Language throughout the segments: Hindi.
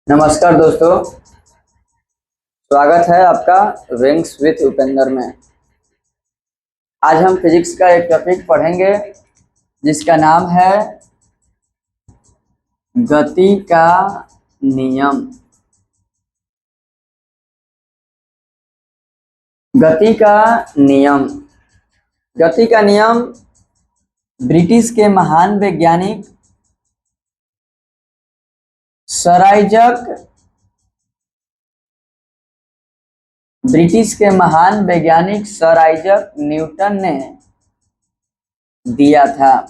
नमस्कार दोस्तों, स्वागत है आपका विंग्स विथ उपेंद्र में। आज हम फिजिक्स का एक टॉपिक पढ़ेंगे जिसका नाम है गति का नियम। गति का नियम। गति का नियम ब्रिटिश के महान वैज्ञानिक सर आइजक न्यूटन ने दिया था।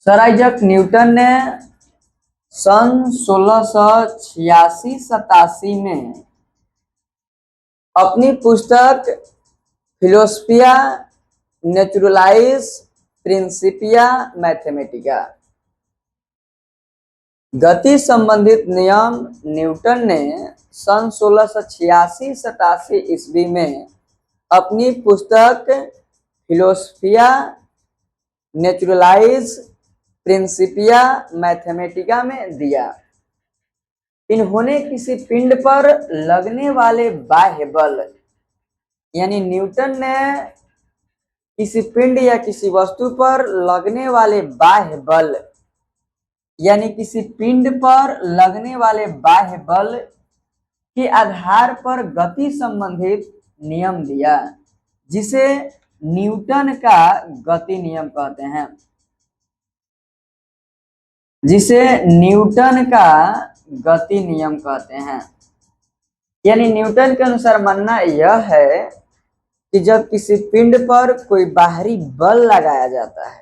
सर आइजक न्यूटन ने सन 1686-87 में अपनी पुस्तक फिलोसफिया नेचुरलाइज प्रिंसिपिया मैथमेटिका गति संबंधित नियम न्यूटन ने सन 1686-87 ईस्वी में अपनी पुस्तक फिलोसफिया नेचुरलाइज प्रिंसिपिया मैथमेटिका में दिया। इन्होंने किसी पिंड पर लगने वाले बाह्य बल, यानी न्यूटन ने किसी पिंड या किसी वस्तु पर लगने वाले बाह्य बल, यानी किसी पिंड पर लगने वाले बाह्य बल के आधार पर गति संबंधित नियम दिया, जिसे न्यूटन का गति नियम कहते हैं। यानी न्यूटन के अनुसार मानना यह है कि जब किसी पिंड पर कोई बाहरी बल लगाया जाता है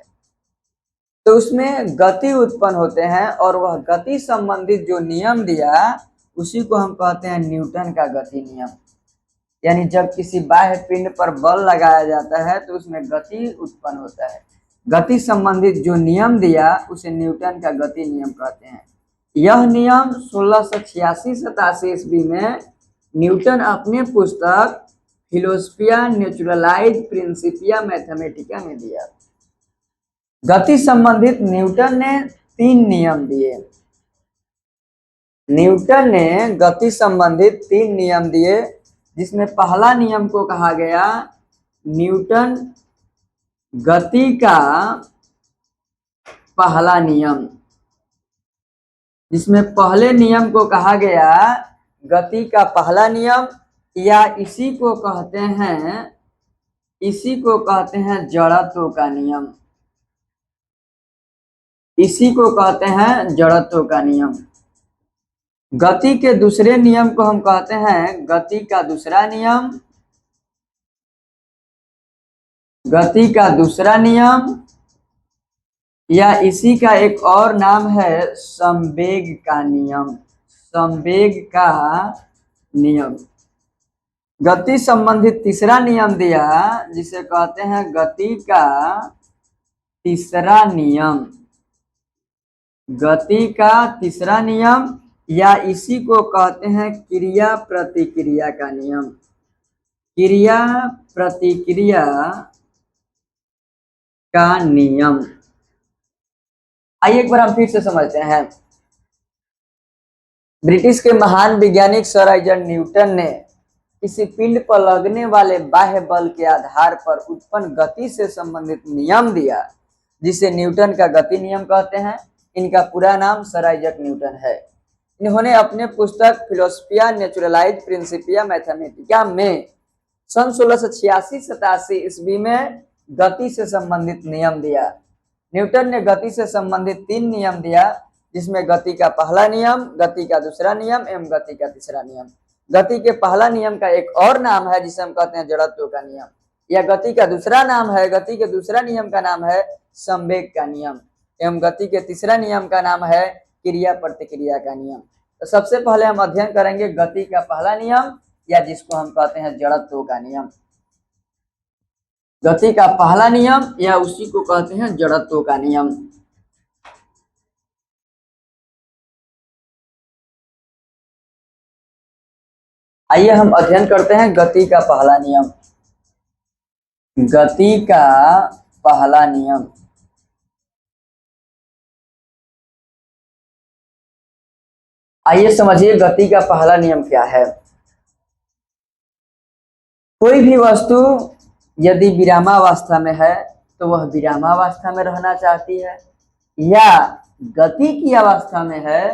तो उसमें गति उत्पन्न होते हैं, और वह गति संबंधित जो नियम दिया उसी को हम कहते हैं न्यूटन का गति नियम। यानी जब किसी बाह्य पिंड पर बल लगाया जाता है तो उसमें गति उत्पन्न होता है। गति संबंधित जो नियम दिया उसे न्यूटन का गति नियम कहते हैं। यह नियम 1686-87 ईस्वी में न्यूटन अपने पुस्तक फिलोसफिया नेचुरलाइज प्रिंसिपिया मैथमेटिका में दिया। गति संबंधित न्यूटन ने 3 नियम दिए। जिसमें पहला नियम को कहा गया न्यूटन गति का पहला नियम। जिसमें पहले नियम को कहा गया गति का पहला नियम, या इसी को कहते हैं जड़त्व का नियम। गति के दूसरे नियम को हम कहते हैं गति का दूसरा नियम, या इसी का एक और नाम है संवेग का नियम। गति संबंधित तीसरा नियम दिया, जिसे कहते हैं गति का तीसरा नियम, या इसी को कहते हैं क्रिया प्रतिक्रिया का नियम। आइए एक बार हम फिर से समझते हैं। ब्रिटिश के महान वैज्ञानिक सर आइजक न्यूटन ने किसी पिंड पर लगने वाले बाह्य बल के आधार पर उत्पन्न गति से संबंधित नियम दिया, जिसे न्यूटन का गति नियम कहते हैं। इनका पूरा नाम सर आइजक न्यूटन है। इन्होंने अपने पुस्तक फिलोसफिया नेचुरलाइज प्रिंसिपिया मैथमेटिका में सन 1686-87 ईस्वी में गति से संबंधित नियम दिया। न्यूटन ने गति से संबंधित 3 नियम दिया, जिसमें गति का पहला नियम, गति का दूसरा नियम एवं गति का तीसरा नियम। गति के पहला नियम का एक और नाम है जिसे हम कहते हैं जड़त्व का नियम, या गति का दूसरा नियम का नाम है संवेग का नियम, एवं गति के तीसरा नियम का नाम है क्रिया प्रतिक्रिया का नियम। तो सबसे पहले हम अध्ययन करेंगे गति का पहला नियम, या जिसको हम कहते हैं जड़त्व का नियम। गति का पहला नियम या उसी को कहते हैं जड़त्व का नियम। आइए हम अध्ययन करते हैं गति का पहला नियम। आइए समझिए गति का पहला नियम क्या है। कोई भी वस्तु यदि विरामावस्था में है तो वह विरामावस्था में रहना चाहती है, या गति की अवस्था में है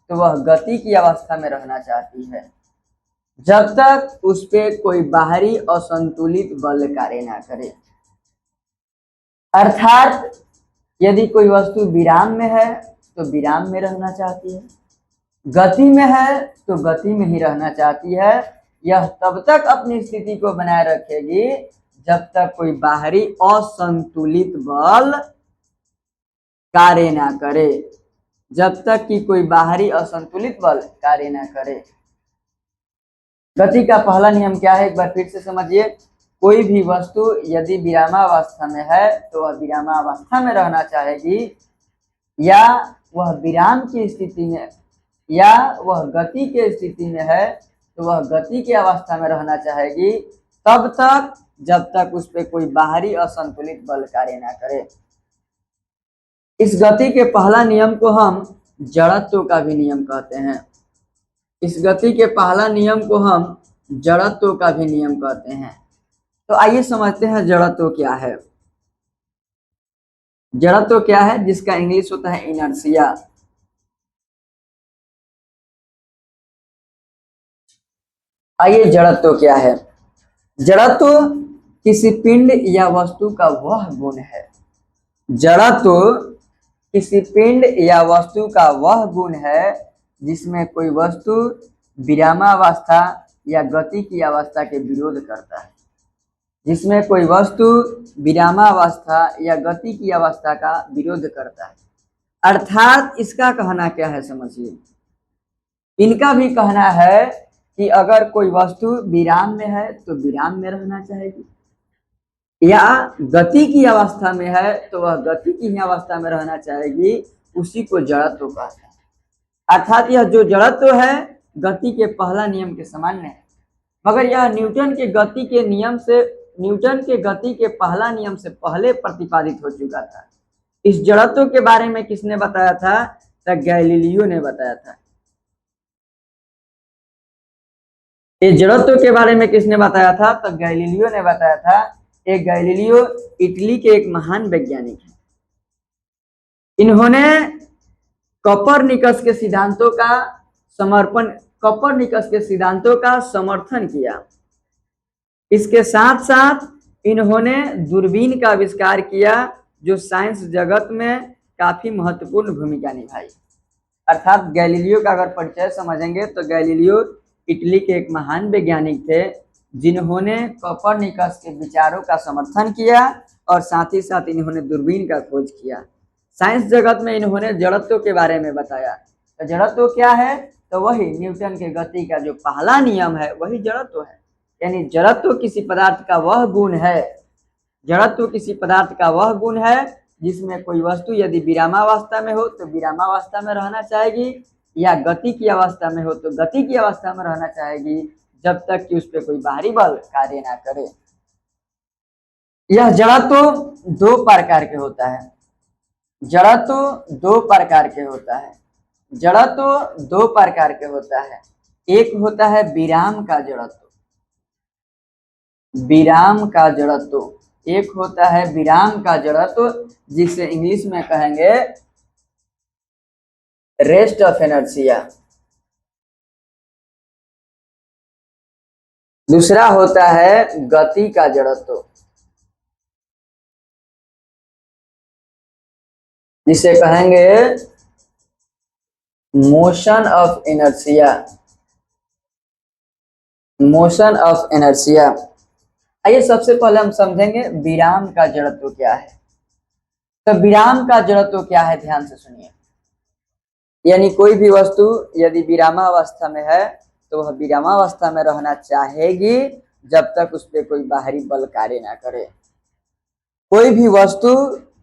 तो वह गति की अवस्था में रहना चाहती है, जब तक उस पे कोई बाहरी असंतुलित बल कार्य ना करे। अर्थात यदि कोई वस्तु विराम में है तो विराम में रहना चाहती है, गति में है तो गति में ही रहना चाहती है। यह तब तक अपनी स्थिति को बनाए रखेगी जब तक कोई बाहरी असंतुलित बल कार्य ना करे, जब तक कि कोई बाहरी असंतुलित बल कार्य ना करे। गति का पहला नियम क्या है, एक बार फिर से समझिए। कोई भी वस्तु यदि विरामावस्था में है तो वह विरामावस्था में रहना चाहेगी, या वह विराम की स्थिति में, या वह गति के स्थिति में है तो वह गति की अवस्था में रहना चाहेगी तब तक जब तक उस पर कोई बाहरी असंतुलित बल कार्य ना करे। इस गति के पहला नियम को हम जड़त्व का भी नियम कहते हैं। इस गति के पहला नियम को हम जड़त्व का भी नियम कहते हैं। तो आइए समझते हैं जड़त्व क्या है। जड़त्व क्या है, जिसका इंग्लिश होता है इनर्शिया। आइए जड़त्व क्या है। जड़त्व किसी पिंड या वस्तु का वह गुण है। जड़त्व किसी पिंड या वस्तु का वह गुण है जिसमें कोई वस्तु विरामावस्था या गति की अवस्था के विरोध करता है, जिसमें कोई वस्तु विरामावस्था या गति की अवस्था का विरोध करता है। अर्थात इसका कहना क्या है समझिए। इनका भी कहना है कि अगर कोई वस्तु विराम में है तो विराम में रहना चाहेगी, या गति की अवस्था में है तो वह गति की ही अवस्था में रहना चाहेगी। उसी को जड़त्व कहते हैं। अर्थात यह जो जड़त्व है गति के पहला नियम के सामान्य है, मगर यह न्यूटन के गति के पहला नियम से पहले प्रतिपादित हो चुका था। इस जड़त्व के बारे में किसने बताया था? तो गैलीलियो ने बताया था। इस जड़त्व के बारे में किसने बताया था? तो गैलीलियो ने बताया था। एक गैलीलियो इटली के एक महान वैज्ञानिक हैं। इन्होंने कॉपरनिकस के सिद्धांतों का समर्थन किया। इसके साथ साथ इन्होंने दूरबीन का आविष्कार किया जो साइंस जगत में काफी महत्वपूर्ण भूमिका निभाई। अर्थात गैलीलियो का अगर परिचय समझेंगे तो गैलीलियो इटली के एक महान वैज्ञानिक थे जिन्होंने कॉपरनिकस के विचारों का समर्थन किया और साथ ही साथ इन्होंने दूरबीन का खोज किया। साइंस जगत में इन्होंने जड़त्व के बारे में बताया। तो जड़त्व क्या है? तो वही न्यूटन के गति का जो पहला नियम है वही जड़त्व है। यानी जड़त्व किसी पदार्थ का वह गुण है, जड़त्व किसी पदार्थ का वह गुण है जिसमें कोई वस्तु यदि विरामावस्था में हो तो विरामावस्था में रहना चाहेगी, या गति की अवस्था में हो तो गति की अवस्था में रहना चाहेगी, जब तक कि उस पर कोई बाहरी बल कार्य ना करे। यह जड़त्व दो प्रकार के होता है। जड़त्व दो प्रकार के होता है। जड़त्व दो प्रकार के होता है। एक होता है विराम का जड़त्व। विराम का जड़त्व एक होता है विराम का जड़त्व, जिसे इंग्लिश में कहेंगे रेस्ट ऑफ इनर्शिया। दूसरा होता है गति का जड़त्व, जिसे कहेंगे motion of inertia. Motion of inertia. आइए सबसे पहले हम समझेंगे विराम का जड़त्व क्या है। तो विराम का जड़त्व क्या है, ध्यान से सुनिए। यानी कोई भी वस्तु यदि विरामावस्था में है तो वह विरामावस्था में रहना चाहेगी जब तक उस पर कोई बाहरी बल कार्य ना करे। कोई भी वस्तु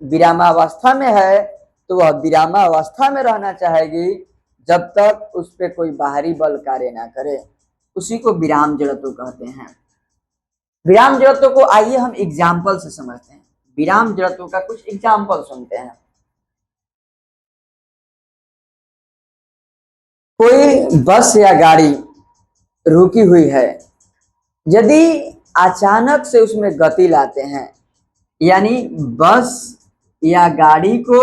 विरामावस्था में है तो वह विरामावस्था में रहना चाहेगी जब तक उस पर कोई बाहरी बल कार्य ना करे। उसी को विराम जड़त्व कहते हैं। विराम जड़त्व को आइए हम एग्जाम्पल से समझते हैं। विराम जड़त्व का कुछ एग्जाम्पल सुनते हैं। कोई बस या गाड़ी रुकी हुई है, यदि अचानक से उसमें गति लाते हैं, यानी बस या गाड़ी को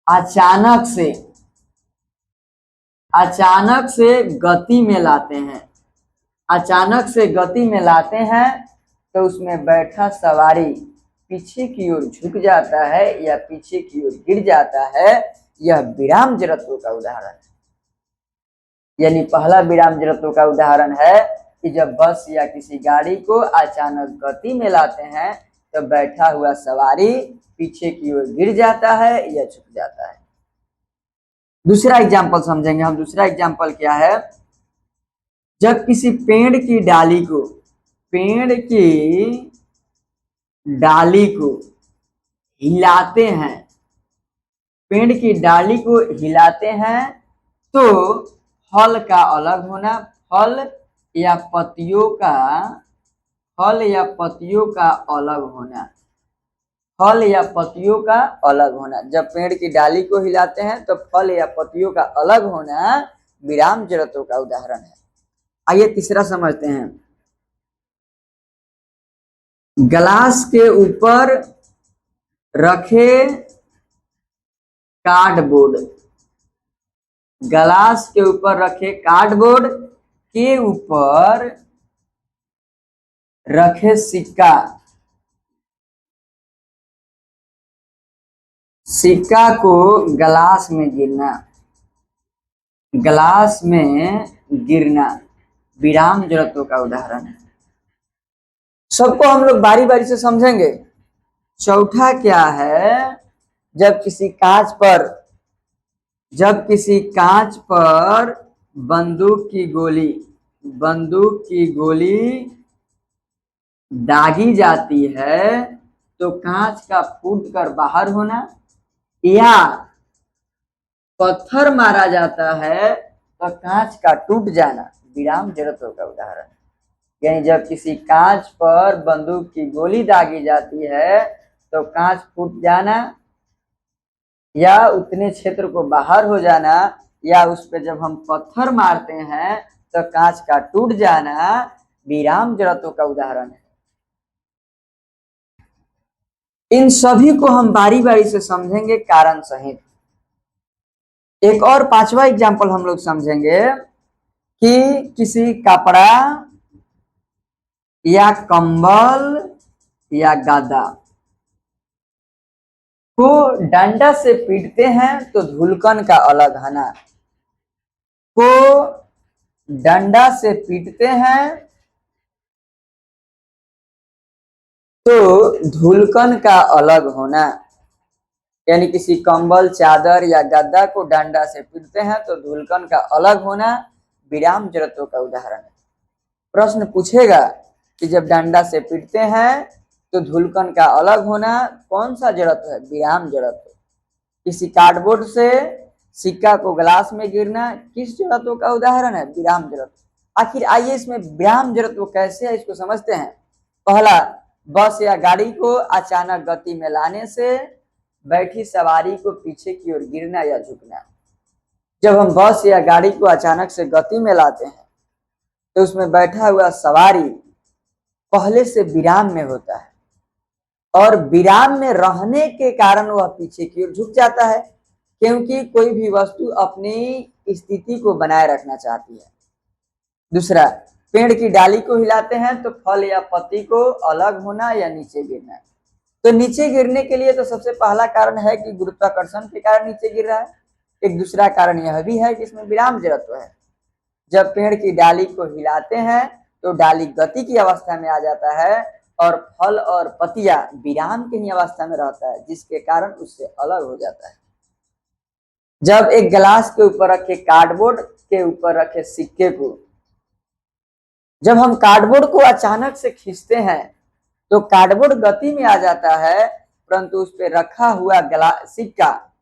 अचानक से गति में लाते हैं, अचानक से गति में लाते हैं, तो उसमें बैठा सवारी पीछे की ओर झुक जाता है या पीछे की ओर गिर जाता है। यह विराम जड़त्व का उदाहरण है। यानी पहला विराम जड़त्व का उदाहरण है कि जब बस या किसी गाड़ी को अचानक गति में लाते हैं तो बैठा हुआ सवारी पीछे की ओर गिर जाता है या झुक जाता है। दूसरा एग्जाम्पल समझेंगे हम। दूसरा एग्जाम्पल क्या है? जब किसी पेड़ की डाली को हिलाते हैं, पेड़ की डाली को हिलाते हैं, तो फल का अलग होना, फल या पत्तियों का अलग होना। जब पेड़ की डाली को हिलाते हैं तो फल या पत्तियों का अलग होना विराम जड़त्व का उदाहरण है। आइए तीसरा समझते हैं। गिलास के ऊपर रखे कार्डबोर्ड, गिलास के ऊपर रखे कार्डबोर्ड के ऊपर रखे सिक्का को गिलास में गिरना विराम जड़त्व का उदाहरण है। सबको हम लोग बारी बारी से समझेंगे। चौथा क्या है? जब किसी कांच पर बंदूक की गोली दागी जाती है तो कांच का फूटकर बाहर होना, या पत्थर मारा जाता है तो कांच का टूट जाना विराम जड़त्व का उदाहरण है। यानी जब किसी कांच पर बंदूक की गोली दागी जाती है तो कांच फूट जाना या उतने क्षेत्र को बाहर हो जाना, या उस पर जब हम पत्थर मारते हैं तो कांच का टूट जाना विराम जड़त्व का उदाहरण है। इन सभी को हम बारी बारी से समझेंगे कारण सहित। एक और पांचवा एग्जाम्पल हम लोग समझेंगे कि किसी कपड़ा या कंबल या गद्दा को डंडा से पीटते हैं तो धुलकन का अलग होना, को डंडा से पीटते हैं तो धुलकन का अलग होना। यानी किसी कंबल, चादर या गद्दा को डंडा से पीटते हैं तो धुलकन का अलग होना विराम जड़त्व का उदाहरण है। प्रश्न पूछेगा कि जब डंडा से पीटते हैं तो धुलकन का अलग होना कौन सा जड़त्व है? विराम जड़त्व। किसी कार्डबोर्ड से सिक्का को गिलास में गिरना किस जड़त्व का उदाहरण है? विराम जड़त्व। आखिर आइए इसमें विराम जड़त्व कैसे है इसको समझते हैं। पहला, बस या गाड़ी को अचानक गति में लाने से बैठी सवारी को पीछे की ओर गिरना या झुकना। जब हम बस या गाड़ी को अचानक से गति में लाते हैं तो उसमें बैठा हुआ सवारी पहले से विराम में होता है और विराम में रहने के कारण वह पीछे की ओर झुक जाता है, क्योंकि कोई भी वस्तु अपनी स्थिति को बनाए रखना चाहती है। दूसरा, पेड़ की डाली को हिलाते हैं तो फल या पत्ती को अलग होना या नीचे गिरना। तो नीचे गिरने के लिए तो सबसे पहला कारण है कि गुरुत्वाकर्षण के कारण नीचे गिर रहा है। एक दूसरा कारण यह भी है कि इसमें विराम जड़त्व है। जब पेड़ की डाली को हिलाते हैं तो डाली गति की अवस्था में आ जाता है और फल और पत्तियां विराम की ही अवस्था में रहता है, जिसके कारण उससे अलग हो जाता है। जब एक गिलास के ऊपर रखे कार्डबोर्ड के ऊपर रखे सिक्के को, जब हम कार्डबोर्ड को अचानक से खींचते हैं तो कार्डबोर्ड गति में आ जाता है, परंतु उस पर रखा हुआ सिक्का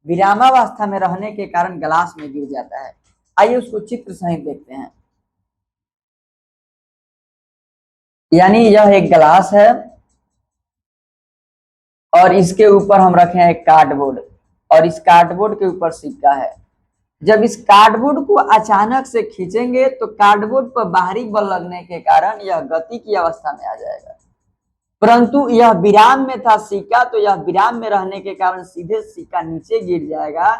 विरामावस्था में रहने के कारण गिलास में गिर जाता है। आइए उसको चित्र सहित देखते हैं। यानी यह एक गिलास है और इसके ऊपर हम रखे हैं एक कार्डबोर्ड और इस कार्डबोर्ड के ऊपर सिक्का है। जब इस कार्डबोर्ड को अचानक से खींचेंगे तो कार्डबोर्ड पर बाहरी बल लगने के कारण यह गति की अवस्था में आ जाएगा, परंतु यह विराम में था सिक्का, तो यह विराम में रहने के कारण सीधे सिक्का नीचे गिर जाएगा।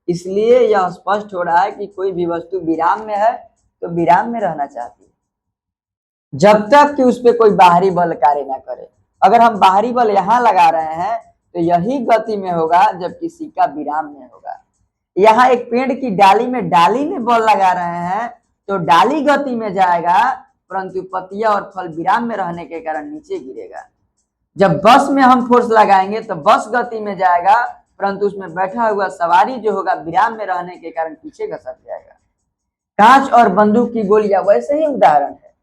इसलिए यह स्पष्ट हो रहा है कि कोई भी वस्तु विराम में है तो विराम में रहना चाहती है, जब तक कि उस पर कोई बाहरी बल कार्य ना करे। अगर हम बाहरी बल यहाँ लगा रहे हैं तो यही गति में होगा, जबकि सिक्का विराम में होगा। यहाँ एक पेड़ की डाली में बल लगा रहे हैं तो डाली गति में जाएगा, परंतु पत्तियां और फल विराम में रहने के कारण नीचे गिरेगा। जब बस में हम फोर्स लगाएंगे तो बस गति में जाएगा, परंतु उसमें बैठा हुआ सवारी जो होगा विराम में रहने के कारण पीछे घसक जाएगा। कांच और बंदूक की गोलियां वैसे ही उदाहरण है।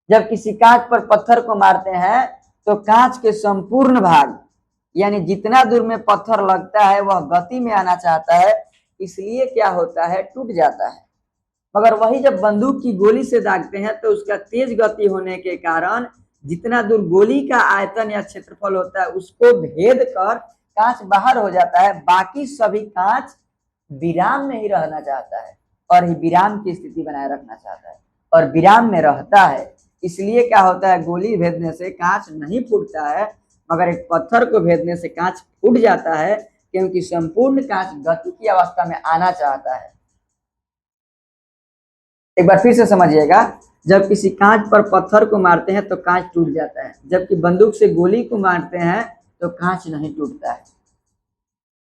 जब किसी कांच पर पत्थर को मारते हैं तो कांच के संपूर्ण भाग, यानी जितना दूर में पत्थर लगता है वह गति में आना चाहता है, इसलिए क्या होता है, टूट जाता है। मगर वही जब बंदूक की गोली से दागते हैं तो उसका तेज गति होने के कारण जितना दूर गोली का आयतन या क्षेत्रफल होता है उसको भेद कर कांच बाहर हो जाता है। बाकी सभी कांच विराम में ही रहना चाहता है और ही विराम की स्थिति बनाए रखना चाहता है और विराम में रहता है। इसलिए क्या होता है, गोली भेदने से कांच नहीं फूटता है, मगर एक पत्थर को भेदने से कांच फूट जाता है, क्योंकि संपूर्ण कांच गति की अवस्था में आना चाहता है। एक बार फिर से समझिएगा, जब किसी कांच पर पत्थर को मारते हैं तो कांच टूट जाता है, जबकि बंदूक से गोली को मारते हैं तो कांच नहीं टूटता है।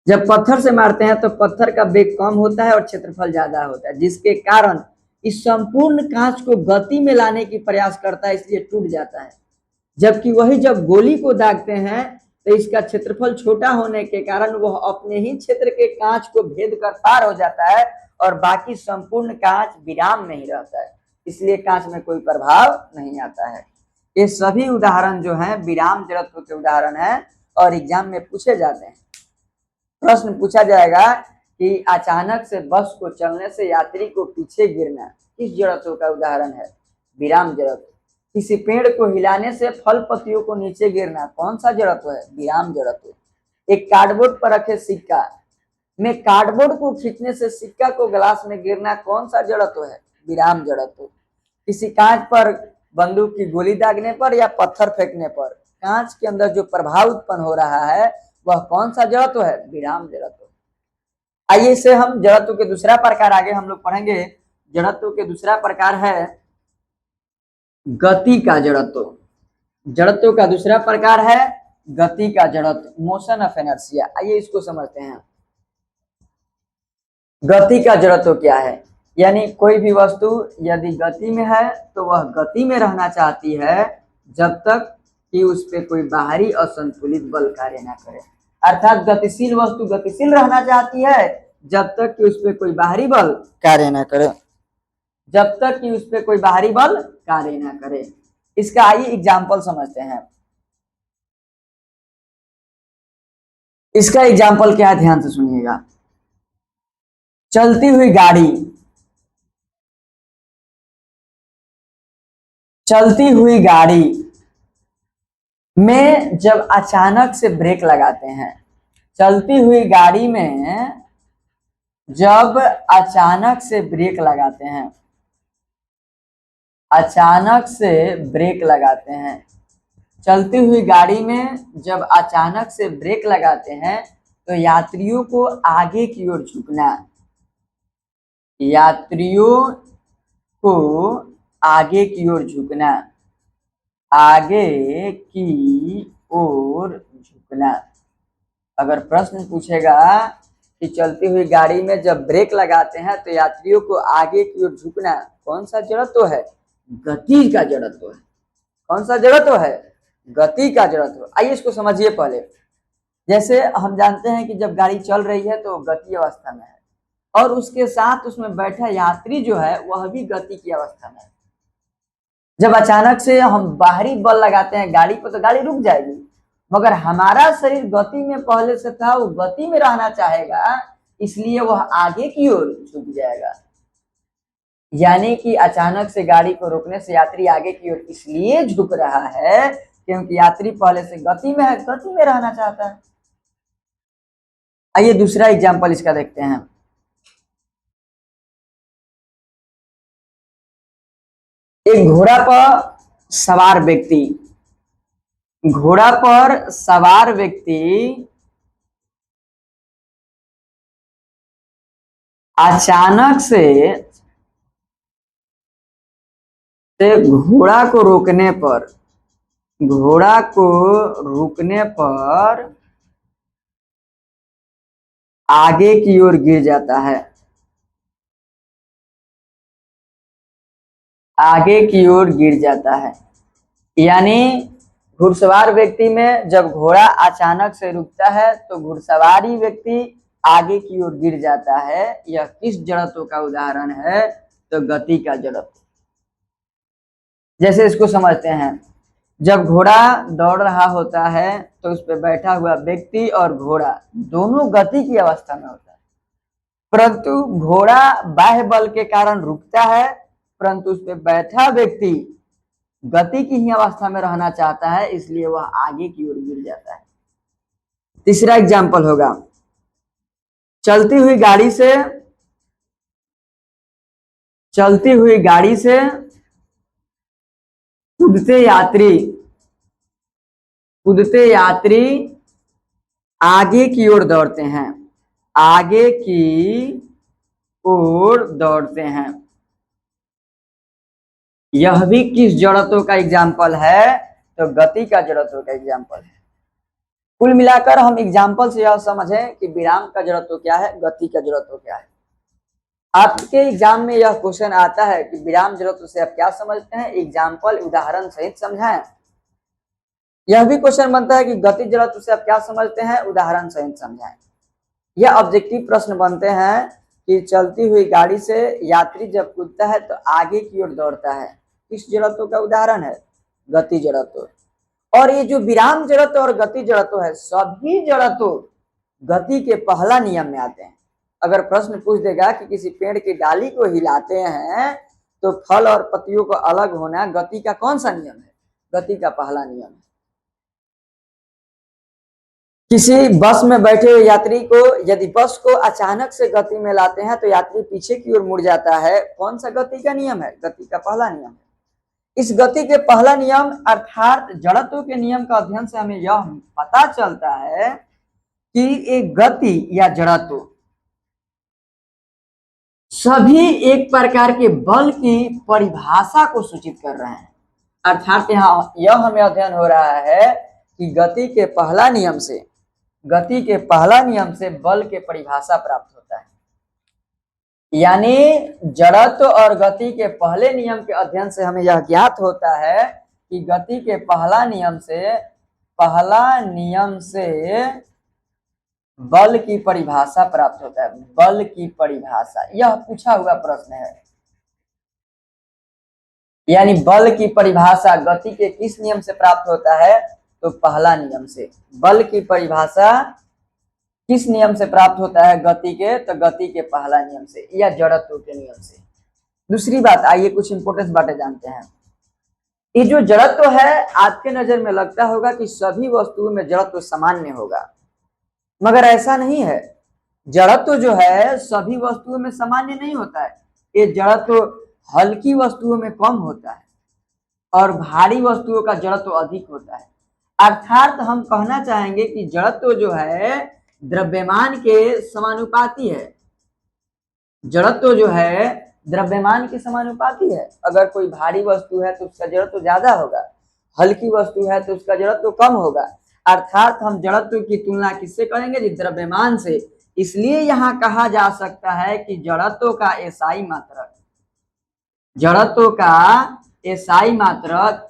जब पत्थर से मारते हैं तो पत्थर का वेग कम होता है और क्षेत्रफल ज्यादा होता है, जिसके कारण इस संपूर्ण कांच को गति में लाने की प्रयास करता है, इसलिए टूट जाता है। जबकि वही जब गोली को दागते हैं तो इसका क्षेत्रफल छोटा होने के कारण वह अपने ही क्षेत्र के कांच को भेद कर पार हो जाता है और बाकी संपूर्ण कांच विराम में ही रहता है, इसलिए कांच में कोई प्रभाव नहीं आता है। ये सभी उदाहरण जो हैं विराम जड़त्व के उदाहरण हैं और एग्जाम में पूछे जाते हैं। प्रश्न पूछा जाएगा कि अचानक से बस को चलने से यात्री को पीछे गिरना किस जड़त्व का उदाहरण है, विराम जड़त्व। किसी पेड़ को हिलाने से फल पत्तियों को नीचे गिरना कौन सा जड़त्व है, विराम जड़त्व। एक कार्डबोर्ड पर रखे सिक्का में कार्डबोर्ड को खींचने से सिक्का को ग्लास में गिरना कौन सा जड़त्व है, विराम जड़त्व। किसी कांच पर बंदूक की गोली दागने पर या पत्थर फेंकने पर कांच के अंदर जो प्रभाव उत्पन्न हो रहा है वह कौन सा जड़त्व है, विराम जड़त्व। आइए इसे हम जड़त्व के दूसरा प्रकार आगे हम लोग पढ़ेंगे। जड़त्व के दूसरा प्रकार है गति का जड़त्व। जड़त्व का दूसरा प्रकार है गति का जड़त्व, मोशन ऑफ इनर्शिया। आइए इसको समझते हैं। गति का जड़त्व क्या है, यानी कोई भी वस्तु यदि गति में है तो वह गति में रहना चाहती है जब तक कि उस पर कोई बाहरी असंतुलित बल कार्य ना करे। अर्थात गतिशील वस्तु गतिशील रहना चाहती है जब तक कि उस पर कोई बाहरी बल कार्य ना करे, जब तक कि उस पर कोई बाहरी बल कार्य ना करे। इसका आइए एग्जाम्पल समझते हैं। इसका एग्जाम्पल क्या है, ध्यान से सुनिएगा। चलती हुई गाड़ी, चलती हुई गाड़ी में जब अचानक से ब्रेक लगाते हैं, चलती हुई गाड़ी में जब अचानक से ब्रेक लगाते हैं, अचानक से ब्रेक लगाते हैं, चलती हुई गाड़ी में जब अचानक से ब्रेक लगाते हैं तो यात्रियों को आगे की ओर झुकना, यात्रियों को आगे की ओर झुकना, आगे की ओर झुकना। अगर प्रश्न पूछेगा कि चलती हुई गाड़ी में जब ब्रेक लगाते हैं तो यात्रियों को आगे की ओर झुकना कौन सा जड़त्व है, गति का जड़त्व है। कौन सा जड़त्व है, गति का जड़त्व। आइए इसको समझिए पहले। जैसे हम जानते हैं कि जब गाड़ी चल रही है तो गति अवस्था में है और उसके साथ उसमें बैठा यात्री जो है वह भी गति की अवस्था में है। जब अचानक से हम बाहरी बल लगाते हैं गाड़ी पर तो गाड़ी रुक जाएगी, मगर हमारा शरीर गति में पहले से था, वो गति में रहना चाहेगा, इसलिए वह आगे की ओर झुक जाएगा। यानी कि अचानक से गाड़ी को रोकने से यात्री आगे की ओर इसलिए झुक रहा है क्योंकि यात्री पहले से गति में है, गति में रहना चाहता है। आइए दूसरा एग्जाम्पल इसका देखते हैं। एक घोड़ा पर सवार व्यक्ति, घोड़ा पर सवार व्यक्ति अचानक से घोड़ा को रोकने पर, घोड़ा को रुकने पर आगे की ओर गिर जाता है, आगे की ओर गिर जाता है। यानी घुड़सवार व्यक्ति में जब घोड़ा अचानक से रुकता है तो घुड़सवारी व्यक्ति आगे की ओर गिर जाता है। यह किस जड़त्व का उदाहरण है? तो गति का जड़त्व। जैसे इसको समझते हैं, जब घोड़ा दौड़ रहा होता है तो उस पर बैठा हुआ व्यक्ति और घोड़ा दोनों गति की अवस्था में होता है, परंतु घोड़ा बाह्य बल के कारण रुकता है, परंतु उस पर बैठा व्यक्ति गति की ही अवस्था में रहना चाहता है, इसलिए वह आगे की ओर गिर जाता है। तीसरा एग्जाम्पल होगा, चलती हुई गाड़ी से कूदते यात्री आगे की ओर दौड़ते हैं, आगे की ओर दौड़ते हैं। यह भी किस जड़त्व का एग्जाम्पल है? तो गति का जड़त्व का एग्जाम्पल है। कुल मिलाकर हम एग्जाम्पल से यह समझें कि विराम का जड़त्व क्या है, गति का जड़त्व क्या है। आपके एग्जाम में यह क्वेश्चन आता है कि विराम जड़त्व से आप क्या समझते हैं, एग्जाम्पल उदाहरण सहित समझाएं। यह भी क्वेश्चन बनता है कि गति जड़त्व से आप क्या समझते हैं, उदाहरण सहित समझाएं। यह ऑब्जेक्टिव प्रश्न बनते हैं कि चलती हुई गाड़ी से यात्री जब कूदता है तो आगे की ओर दौड़ता है, किस जड़त्व का उदाहरण है? गति जड़त्व। और ये जो विराम जड़त्व और गति जड़त्व है, सभी जड़त्व गति के पहला नियम में आते हैं। अगर प्रश्न पूछ देगा कि किसी पेड़ की डाली को हिलाते हैं तो फल और पत्तियों को अलग होना गति का कौन सा नियम है? गति का पहला नियम है। किसी बस में बैठे हुए यात्री को यदि बस को अचानक से गति में लाते हैं तो यात्री पीछे की ओर मुड़ जाता है, कौन सा गति का नियम है? गति का पहला नियम है। इस गति के पहला नियम अर्थात जड़त्व के नियम का अध्ययन से हमें यह पता चलता है कि एक गति या जड़त्व सभी एक प्रकार के बल की परिभाषा को सूचित कर रहे हैं। अर्थात यहाँ यह हमें अध्ययन हो रहा है कि गति के पहला नियम से बल के परिभाषा प्राप्त होता है। यानी जड़त्व और गति के पहले नियम के अध्ययन से हमें यह ज्ञात होता है कि गति के पहला नियम से बल की परिभाषा प्राप्त होता है। बल की परिभाषा यह पूछा हुआ प्रश्न है। यानी बल की परिभाषा गति के किस नियम से प्राप्त होता है? तो पहला नियम से। बल की परिभाषा किस नियम से प्राप्त होता है? गति के, तो गति के पहला नियम से या जड़त्व के नियम से। दूसरी बात, आइए कुछ इंपोर्टेंट बातें जानते हैं। ये जो जड़त्व है, आपके नजर में लगता होगा कि सभी वस्तुओं में जड़त्व सामान्य होगा, मगर ऐसा नहीं है। जड़त्व जो है सभी वस्तुओं में सामान्य नहीं होता है। ये जड़त्व हल्की वस्तुओं में कम होता है और भारी वस्तुओं का जड़त्व अधिक होता है। अर्थात हम कहना चाहेंगे कि जड़त्व जो है द्रव्यमान के समानुपाती है। जड़त्व जो है द्रव्यमान के समानुपाती है। अगर कोई भारी वस्तु है तो उसका जड़त्व ज्यादा होगा, हल्की वस्तु है तो उसका जड़त्व कम होगा। अर्थात हम जड़त्व की तुलना किससे करेंगे? जी, द्रव्यमान से। इसलिए यहाँ कहा जा सकता है कि जड़त्व का एसआई मात्रक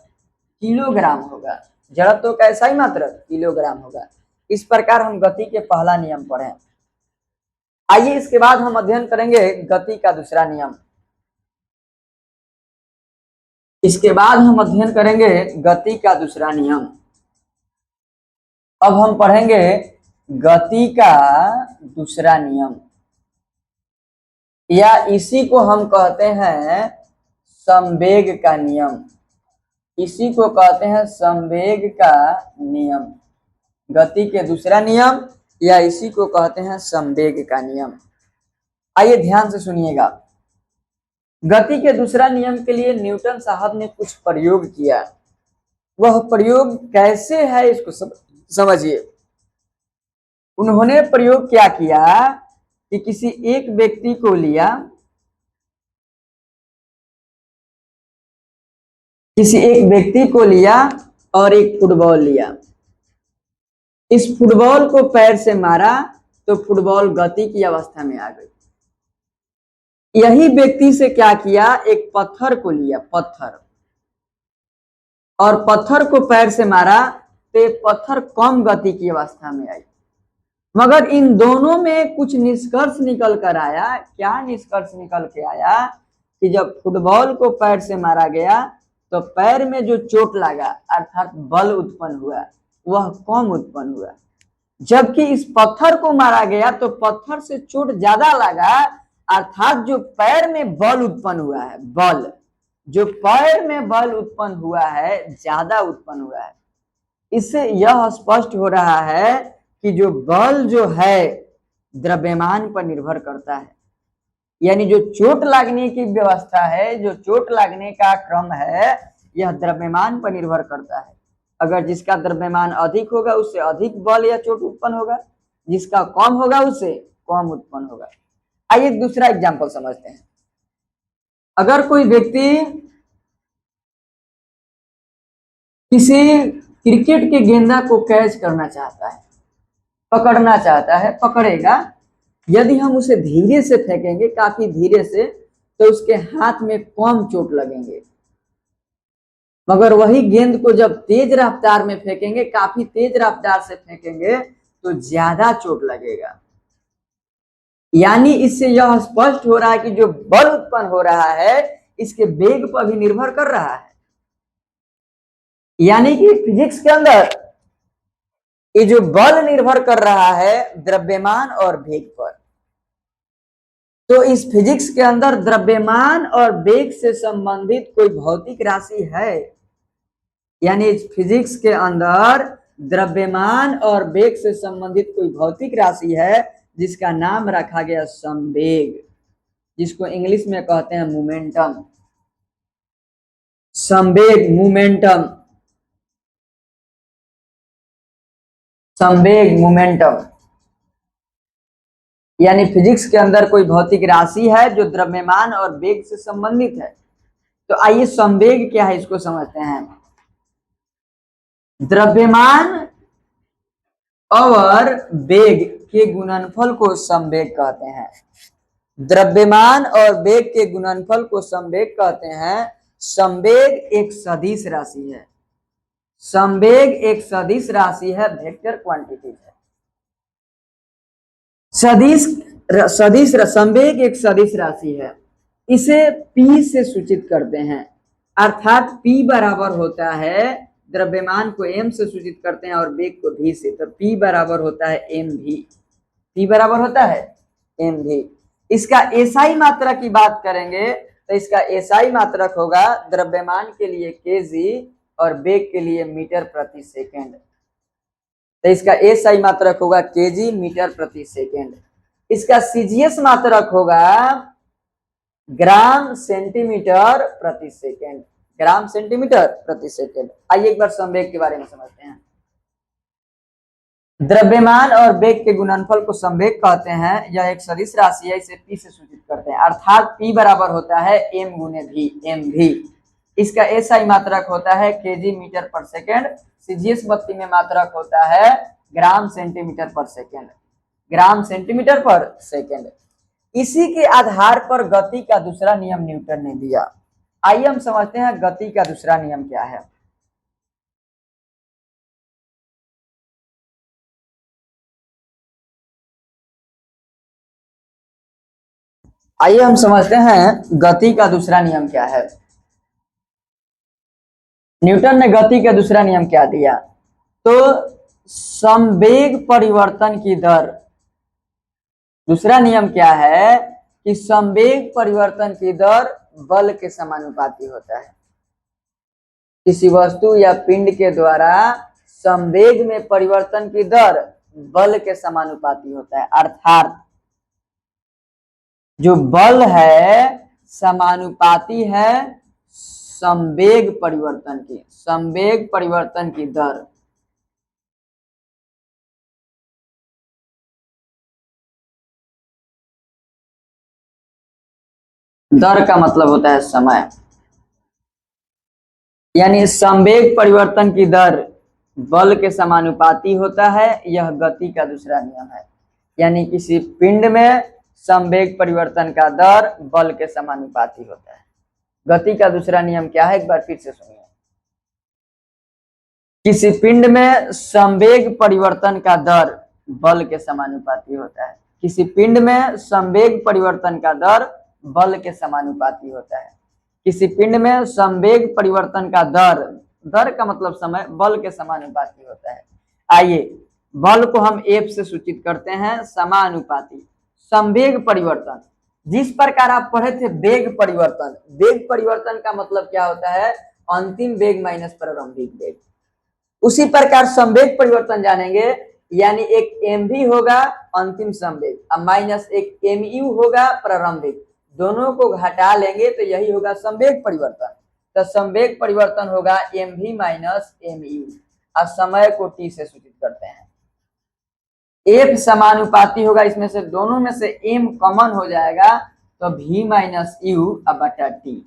किलोग्राम होगा। जड़त्व का एसआई मात्रक किलोग्राम होगा। इस प्रकार हम गति के पहला नियम पढ़ें। आइए इसके बाद हम अध्ययन करेंगे गति का दूसरा नियम। गति का दूसरा नियम। अब हम पढ़ेंगे गति का दूसरा नियम, या इसी को हम कहते हैं संवेग का नियम। इसी को कहते हैं संवेग का नियम। गति के दूसरा नियम या इसी को कहते हैं संवेग का नियम। आइए ध्यान से सुनिएगा। गति के दूसरा नियम के लिए न्यूटन साहब ने कुछ प्रयोग किया। वह प्रयोग कैसे है इसको समझिए। उन्होंने प्रयोग क्या किया कि किसी एक व्यक्ति को लिया, और एक फुटबॉल लिया। इस फुटबॉल को पैर से मारा तो फुटबॉल गति की अवस्था में आ गई। यही व्यक्ति से क्या किया, एक पत्थर को लिया, और पत्थर को पैर से मारा तो पत्थर कम गति की अवस्था में आई। मगर इन दोनों में कुछ निष्कर्ष निकल कर आया। क्या निष्कर्ष निकल के आया कि जब फुटबॉल को पैर से मारा गया तो पैर में जो चोट लगा अर्थात बल उत्पन्न हुआ वह कम उत्पन्न हुआ, जबकि इस पत्थर को मारा गया तो पत्थर से चोट ज्यादा लगा अर्थात जो पैर में बल उत्पन्न हुआ है, जो पैर में बल उत्पन्न हुआ है ज्यादा उत्पन्न हुआ है। इससे यह स्पष्ट हो रहा है कि जो बल जो है द्रव्यमान पर निर्भर करता है, यानी जो चोट लगने की व्यवस्था है, जो चोट लगने का क्रम है, यह द्रव्यमान पर निर्भर करता है। अगर जिसका द्रव्यमान अधिक होगा उससे अधिक बल या चोट उत्पन्न होगा, जिसका कम होगा उससे कम उत्पन्न होगा। आइए एक दूसरा एग्जाम्पल समझते हैं। अगर कोई व्यक्ति किसी क्रिकेट के गेंदा को कैच करना चाहता है, पकड़ना चाहता है, पकड़ेगा। यदि हम उसे धीरे से फेंकेंगे, काफी धीरे से, तो उसके हाथ में कम चोट लगेंगे। मगर वही गेंद को जब तेज रफ्तार में फेंकेंगे, काफी तेज रफ्तार से फेंकेंगे, तो ज्यादा चोट लगेगा। यानी इससे यह स्पष्ट हो रहा है कि जो बल उत्पन्न हो रहा है इसके वेग पर भी निर्भर कर रहा है। यानी कि फिजिक्स के अंदर ये जो बल निर्भर कर रहा है द्रव्यमान और वेग पर, तो इस फिजिक्स के अंदर द्रव्यमान और वेग से संबंधित कोई भौतिक राशि है। यानी इस फिजिक्स के अंदर द्रव्यमान और वेग से संबंधित कोई भौतिक राशि है जिसका नाम रखा गया संवेग, जिसको इंग्लिश में कहते हैं मोमेंटम। संवेग, मोमेंटम, संवेग, मोमेंटम। यानी फिजिक्स के अंदर कोई भौतिक राशि है जो द्रव्यमान और वेग से संबंधित है। तो आइए संवेग क्या है इसको समझते हैं। द्रव्यमान और वेग के गुणनफल को संवेग कहते हैं। द्रव्यमान और वेग के गुणनफल को संवेग कहते हैं। संवेग एक सदिश राशि है। संवेग एक सदिश राशि है, वेक्टर क्वांटिटी है। संवेग एक सदिश राशि है। इसे P से सूचित करते हैं, अर्थात P बराबर होता है, द्रव्यमान को M से सूचित करते हैं और वेग को V से, तो P बराबर होता है mv। P बराबर होता है mv। इसका एसआई मात्रा की बात करेंगे तो इसका एसआई मात्रक होगा द्रव्यमान के लिए kg और वेग के लिए मीटर प्रति सेकेंड। तो इसका एसआई मात्रक होगा kg मीटर प्रति सेकेंड। इसका सीजीएस मात्रक होगा ग्राम सेंटीमीटर प्रति सेकेंड, ग्राम सेंटीमीटर प्रति सेकेंड। आइए एक बार संवेग के बारे में समझते हैं। द्रव्यमान और वेग के गुणनफल को संवेग कहते हैं। यह एक सदिश राशि है, इसे P से सूचित करते हैं, अर्थात P बराबर होता है m गुने v, mv। इसका एसआई मात्रक होता है kg मीटर पर सेकेंड। सीजीएस बत्ती में मात्रक होता है ग्राम सेंटीमीटर पर सेकेंड, ग्राम सेंटीमीटर पर सेकेंड। इसी के आधार पर गति का दूसरा नियम न्यूटन ने दिया। आइए हम समझते हैं गति का दूसरा नियम क्या है। आइए हम समझते हैं गति का दूसरा नियम क्या है। न्यूटन ने गति का दूसरा नियम क्या दिया, तो संवेग परिवर्तन की दर। दूसरा नियम क्या है कि संवेग परिवर्तन की दर बल के समानुपाती होता है। किसी वस्तु या पिंड के द्वारा संवेग में परिवर्तन की दर बल के समानुपाती होता है, अर्थात जो बल है समानुपाती है संवेग परिवर्तन की दर। दर का मतलब होता है समय, यानी संवेग परिवर्तन की दर बल के समानुपाती होता है। यह गति का दूसरा नियम है। यानी किसी पिंड में संवेग परिवर्तन का दर बल के समानुपाती होता है। गति का दूसरा नियम क्या है, एक बार फिर से सुनिए। किसी पिंड में संवेग परिवर्तन का दर बल के समानुपाती होता है। किसी पिंड में संवेग परिवर्तन का दर बल के समानुपाती होता है। किसी पिंड में संवेग परिवर्तन का दर का मतलब समय, बल के समानुपाती होता है। आइए बल को हम F से सूचित करते हैं, समानुपाती। संवेग परिवर्तन, जिस प्रकार आप पढ़े थे वेग परिवर्तन का मतलब क्या होता है, अंतिम वेग माइनस प्रारंभिक वेग। उसी प्रकार संवेग परिवर्तन जानेंगे, यानी एक mv होगा अंतिम संवेग माइनस एक mu होगा प्रारंभिक, दोनों को घटा लेंगे तो यही होगा संवेग परिवर्तन। तो संवेग परिवर्तन होगा mv माइनस mu और समय को t से सूचित करते हैं। F समानुपाती होगा, इसमें से दोनों में से m कॉमन हो जाएगा तो v माइनस u बटा t,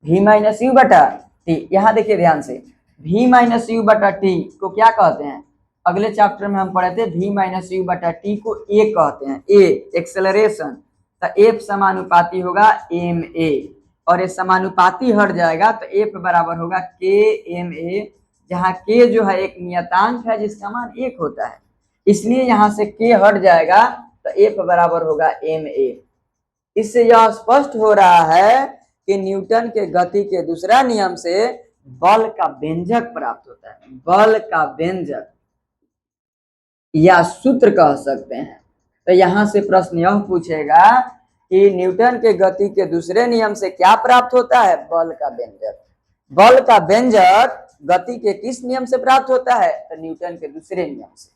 v माइनस u बटा t। यहाँ देखिए ध्यान से, v माइनस u बटा t को क्या कहते हैं, अगले चैप्टर में हम पढ़े थे v माइनस u बटा t को a कहते हैं, a एक्सेलरेशन। तो F समानुपाती होगा ma और ये समानुपाती हट जाएगा तो F बराबर होगा kma, जहाँ k जो है एक नियतांक है जिसका मान 1 होता है, इसलिए यहाँ से k हट जाएगा तो F बराबर होगा ma। इससे यह स्पष्ट हो रहा है कि न्यूटन के गति के दूसरा नियम से बल का व्यंजक प्राप्त होता है। बल का व्यंजक या सूत्र कह सकते हैं। तो यहाँ से प्रश्न यह पूछेगा कि न्यूटन के गति के दूसरे नियम से क्या प्राप्त होता है, बल का व्यंजक। बल का व्यंजक गति के किस नियम से प्राप्त होता है, तो न्यूटन के दूसरे नियम से।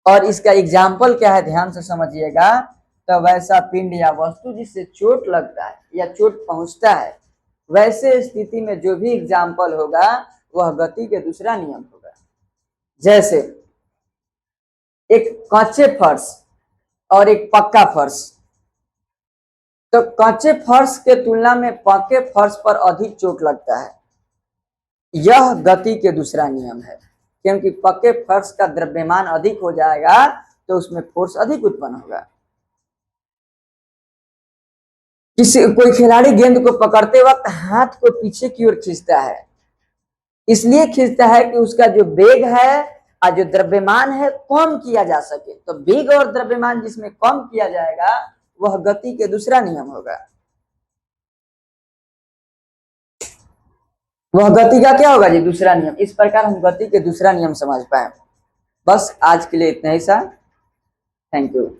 और इसका एग्जाम्पल क्या है, ध्यान से समझिएगा। तो वैसा पिंड या वस्तु जिससे चोट लगता है या चोट पहुंचता है, वैसे स्थिति में जो भी एग्जाम्पल होगा वह गति के दूसरा नियम होगा। जैसे एक कच्चे फर्श और एक पक्का फर्श, तो कच्चे फर्श के तुलना में पक्के फर्श पर अधिक चोट लगता है, यह गति के दूसरा नियम है। क्योंकि पक्के फर्श का द्रव्यमान अधिक हो जाएगा तो उसमें फोर्स अधिक उत्पन्न होगा। कोई खिलाड़ी गेंद को पकड़ते वक्त हाथ को पीछे की ओर खींचता है, इसलिए खींचता है कि उसका जो वेग है और जो द्रव्यमान है कम किया जा सके। तो वेग और द्रव्यमान जिसमें कम किया जाएगा वह गति के दूसरा नियम होगा। वह गति का क्या होगा जी, दूसरा नियम। इस प्रकार हम गति के दूसरा नियम समझ पाए। बस आज के लिए इतना ही सा। Thank you.